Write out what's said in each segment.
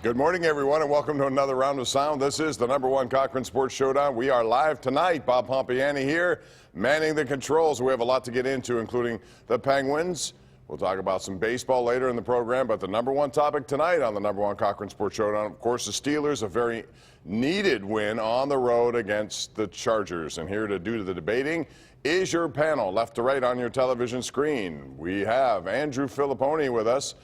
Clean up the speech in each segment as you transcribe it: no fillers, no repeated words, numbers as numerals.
Good morning, everyone, and welcome to another round of sound. This is the #1 Cochran Sports Showdown. We are live tonight. Bob Pompeani here, manning the controls. We have a lot to get into, including the Penguins. We'll talk about some baseball later in the program, but the #1 topic tonight on the #1 Cochran Sports Showdown, of course, the Steelers, a very needed win on the road against the Chargers. And here to do the debating is your panel, left to right on your television screen. We have Andrew Fillipponi with us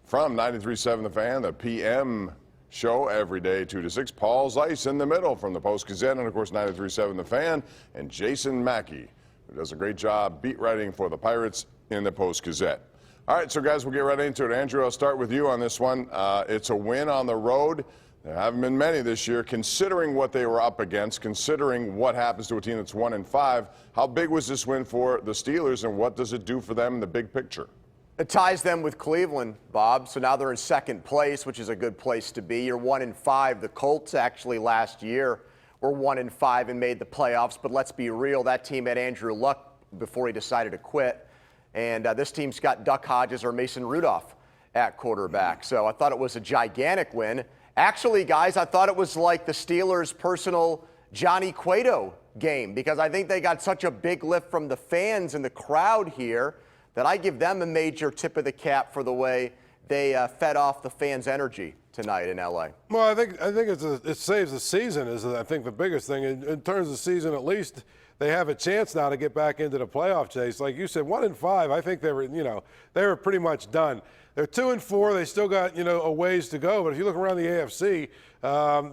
from 93.7 The Fan, the PM show every day, 2 to 6. Paul Zeise in the middle from the Post-Gazette, and of course 93.7 The Fan, and Jason Mackey, who does a great job beat writing for the Pirates in the Post-Gazette. All right, so guys, we'll get right into it. Andrew, I'll start with you on this one. It's a win on the road. There haven't been many this year, considering what they were up against, considering what happens to a team that's 1-5. How big was this win for the Steelers, and what does it do for them in the big picture? It ties them with Cleveland, Bob, so now they're in second place, which is a good place to be. You're 1-5. The Colts actually last year were 1-5 and made the playoffs, but let's be real, that team had Andrew Luck before he decided to quit, and this team's got Duck Hodges or Mason Rudolph at quarterback, so I thought it was a gigantic win. Actually, guys, I thought it was like the Steelers' personal Johnny Cueto game, because I think they got such a big lift from the fans and the crowd here that I give them a major tip of the cap for the way they fed off the fans' energy tonight in L.A. Well, I think it saves the season is I think the biggest thing. In terms of the season, at least they have a chance now to get back into the playoff chase. Like you said, 1-5. I think they were pretty much done. They're 2-4. They still got a ways to go. But if you look around the AFC,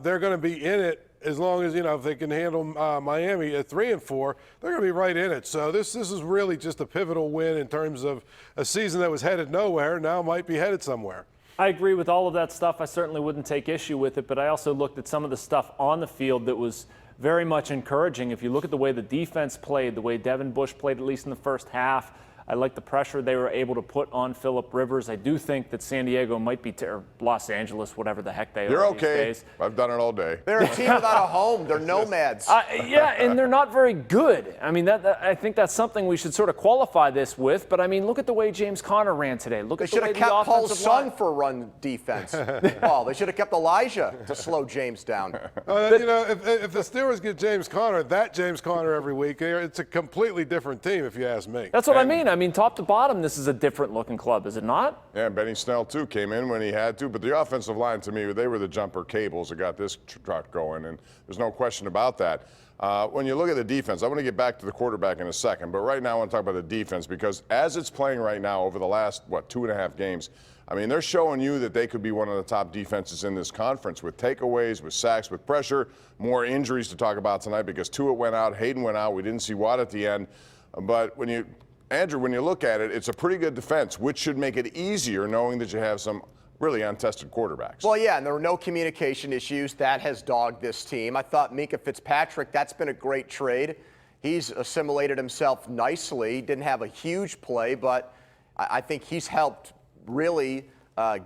they're going to be in it. As long as, if they can handle Miami at 3-4, they're going to be right in it. So this is really just a pivotal win in terms of a season that was headed nowhere, now might be headed somewhere. I agree with all of that stuff. I certainly wouldn't take issue with it, but I also looked at some of the stuff on the field that was very much encouraging. If you look at the way the defense played, the way Devin Bush played, at least in the first half, I like the pressure they were able to put on Phillip Rivers. I do think that San Diego might be, or Los Angeles, whatever the heck they You're are okay. these days. I've done it all day. They're a team without a home. They're nomads. Yeah, and they're not very good. I mean, I think that's something we should sort of qualify this with. But, I mean, look at the way James Conner ran today. Look They at should the way have the kept Paul's offensive son line. for run defense. Paul, they should have kept Elijah to slow James down. If the Steelers get James Conner, that James Conner every week, it's a completely different team, if you ask me. That's what I mean. I mean, top to bottom, this is a different-looking club, is it not? Yeah, Benny Snell, too, came in when he had to. But the offensive line, to me, they were the jumper cables that got this truck going, and there's no question about that. When you look at the defense, I want to get back to the quarterback in a second, but right now I want to talk about the defense, because as it's playing right now over the last, 2.5 games, I mean, they're showing you that they could be one of the top defenses in this conference with takeaways, with sacks, with pressure, more injuries to talk about tonight because Tua went out, Hayden went out, we didn't see Watt at the end. But Andrew, when you look at it, it's a pretty good defense, which should make it easier knowing that you have some really untested quarterbacks. Well, yeah, and there were no communication issues. That has dogged this team. I thought Minkah Fitzpatrick, that's been a great trade. He's assimilated himself nicely. Didn't have a huge play, but I think he's helped really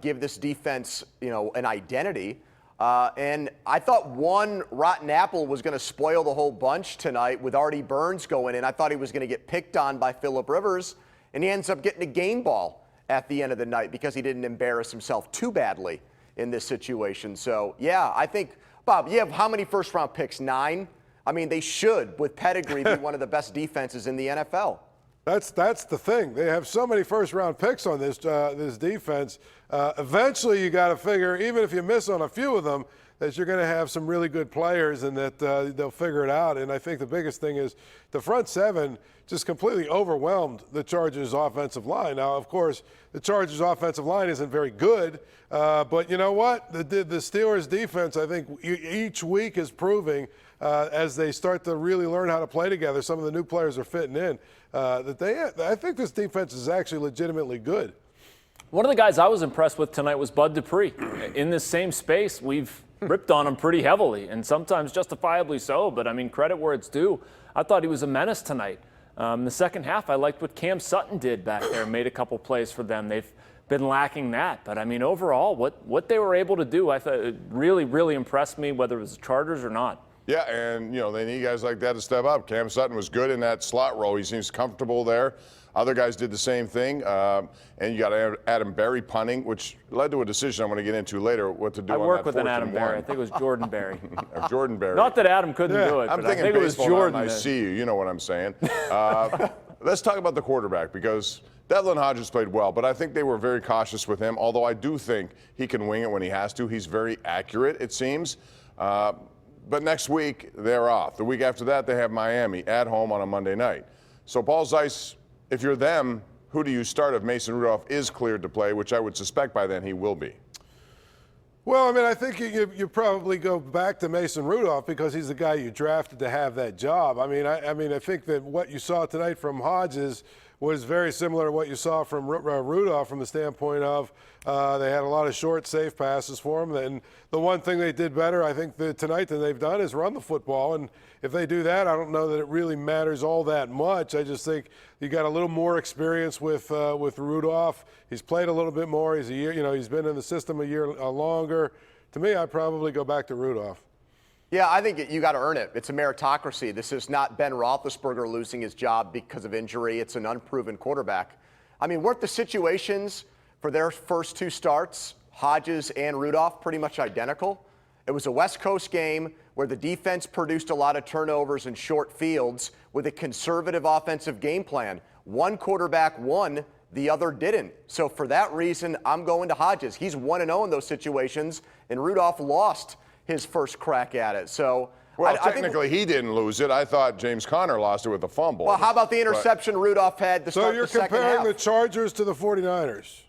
give this defense, an identity. And I thought one rotten apple was going to spoil the whole bunch tonight with Artie Burns going in. I thought he was going to get picked on by Phillip Rivers, and he ends up getting a game ball at the end of the night because he didn't embarrass himself too badly in this situation. So, yeah, I think, Bob, you have how many first-round picks? 9? I mean, they should, with pedigree, be one of the best defenses in the NFL. That's the thing. They have so many first-round picks on this defense. Eventually, you got to figure, even if you miss on a few of them, that you're going to have some really good players and that they'll figure it out. And I think the biggest thing is the front seven just completely overwhelmed the Chargers' offensive line. Now, of course, the Chargers' offensive line isn't very good, but you know what? The Steelers' defense, I think, each week is proving as they start to really learn how to play together. Some of the new players are fitting in. I think this defense is actually legitimately good. One of the guys I was impressed with tonight was Bud Dupree. In this same space, we've ripped on him pretty heavily, and sometimes justifiably so, but I mean, credit where it's due. I thought he was a menace tonight. The second half, I liked what Cam Sutton did back there, made a couple plays for them. They've been lacking that, but I mean, overall, what they were able to do, I thought it really, really impressed me, whether it was the Chargers or not. Yeah, and, they need guys like that to step up. Cam Sutton was good in that slot role. He seems comfortable there. Other guys did the same thing. And you got Adam Berry punting, which led to a decision I'm going to get into later what to do on that 4th and 1. I work with an Adam Berry. I think it was Jordan Berry. Jordan Berry. Not that Adam couldn't do it, I'm but I thinking think it was baseball Jordan. now, and I see you. You know what I'm saying. Let's talk about the quarterback, because Devlin Hodges played well, but I think they were very cautious with him, although I do think he can wing it when he has to. He's very accurate, it seems. But next week, they're off. The week after that, they have Miami at home on a Monday night. So Paul Zeise, if you're them, who do you start if Mason Rudolph is cleared to play, which I would suspect by then he will be? Well, I mean, I think you probably go back to Mason Rudolph because he's the guy you drafted to have that job. I think that what you saw tonight from Hodges was very similar to what you saw from Rudolph from the standpoint of they had a lot of short, safe passes for him. And the one thing they did better, I think, tonight than they've done is run the football. And if they do that, I don't know that it really matters all that much. I just think you got a little more experience with Rudolph. He's played a little bit more. He's a year, he's been in the system a year longer. To me, I'd probably go back to Rudolph. Yeah, I think you got to earn it. It's a meritocracy. This is not Ben Roethlisberger losing his job because of injury. It's an unproven quarterback. I mean, weren't the situations for their first 2 starts, Hodges and Rudolph, pretty much identical? It was a West Coast game where the defense produced a lot of turnovers and short fields with a conservative offensive game plan. One quarterback won, the other didn't. So for that reason, I'm going to Hodges. He's 1-0 in those situations, and Rudolph lost his first crack at it. So, well, technically he didn't lose it. I thought James Conner lost it with a fumble. Well, how about the interception Rudolph had to start the second half? So you're comparing the Chargers to the 49ers.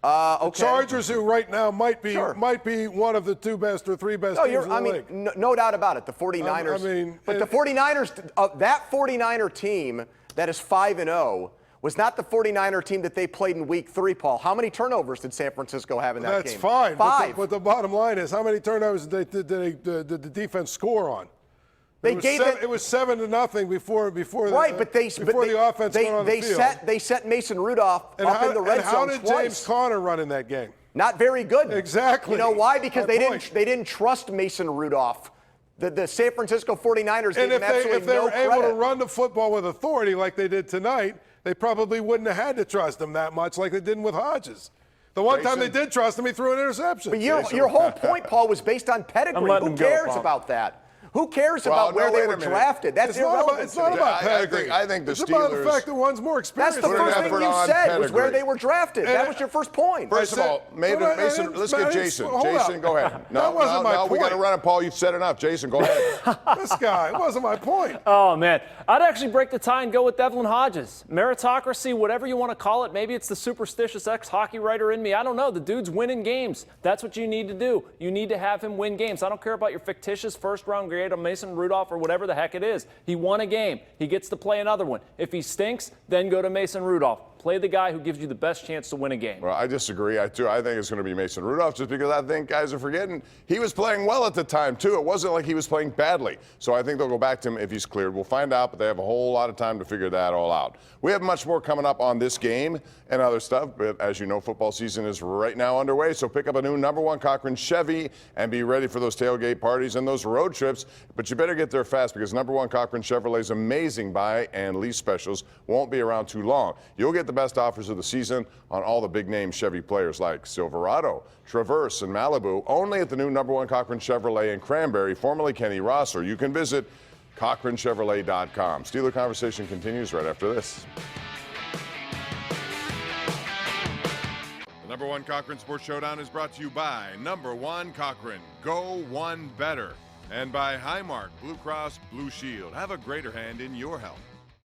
Okay. The Chargers, who right now might be one of the 2 best or 3 best teams in the league. No doubt about it. The 49ers. But the 49ers, that 49er team that is 5-0 was not the 49er team that they played in Week 3, Paul. How many turnovers did San Francisco have in that game? That's fine. 5. But the bottom line is, how many turnovers did the defense score on? It was 7-0 before the offense went on the field. They set Mason Rudolph up in the red zone twice. And how did James Conner run in that game? Not very good. Exactly. You know why? Because they didn't trust Mason Rudolph. The San Francisco 49ers gave him absolutely no credit. And if they were able to run the football with authority like they did tonight, they probably wouldn't have had to trust him that much like they did with Hodges. The one time they did trust him, he threw an interception. But your whole point, Paul, was based on pedigree. Who cares about that? Who cares about where they were drafted? That's irrelevant. It's not about pedigree. I think the Steelers. It's about the fact that one's more experienced. That's the first thing you said was where they were drafted. That was your first point. First of all, Mason, let's get Jason. Jason, go ahead. That wasn't my point. We got to run it, Paul. You've said enough. Jason, go ahead. This guy, it wasn't my point. Oh, man. I'd actually break the tie and go with Devlin Hodges. Meritocracy, whatever you want to call it. Maybe it's the superstitious ex-hockey writer in me. I don't know. The dude's winning games. That's what you need to do. You need to have him win games. I don't care about your fictitious first-round grade on Mason Rudolph or whatever the heck it is. He won a game. He gets to play another one. If he stinks, then go to Mason Rudolph. Play the guy who gives you the best chance to win a game. Well, I disagree. I think it's going to be Mason Rudolph just because I think guys are forgetting he was playing well at the time, too. It wasn't like he was playing badly. So I think they'll go back to him if he's cleared. We'll find out, but they have a whole lot of time to figure that all out. We have much more coming up on this game and other stuff, but as you know, football season is right now underway, so pick up a new #1 Cochran Chevy and be ready for those tailgate parties and those road trips, but you better get there fast because #1 Cochran Chevrolet's amazing buy and lease specials won't be around too long. You'll get the best offers of the season on all the big-name Chevy players like Silverado, Traverse, and Malibu, only at the new #1 Cochran Chevrolet in Cranberry, formerly Kenny Ross, or you can visit CochranChevrolet.com. Steeler Conversation continues right after this. The #1 Cochran Sports Showdown is brought to you by #1 Cochran, Go One Better, and by Highmark Blue Cross Blue Shield. Have a greater hand in your health.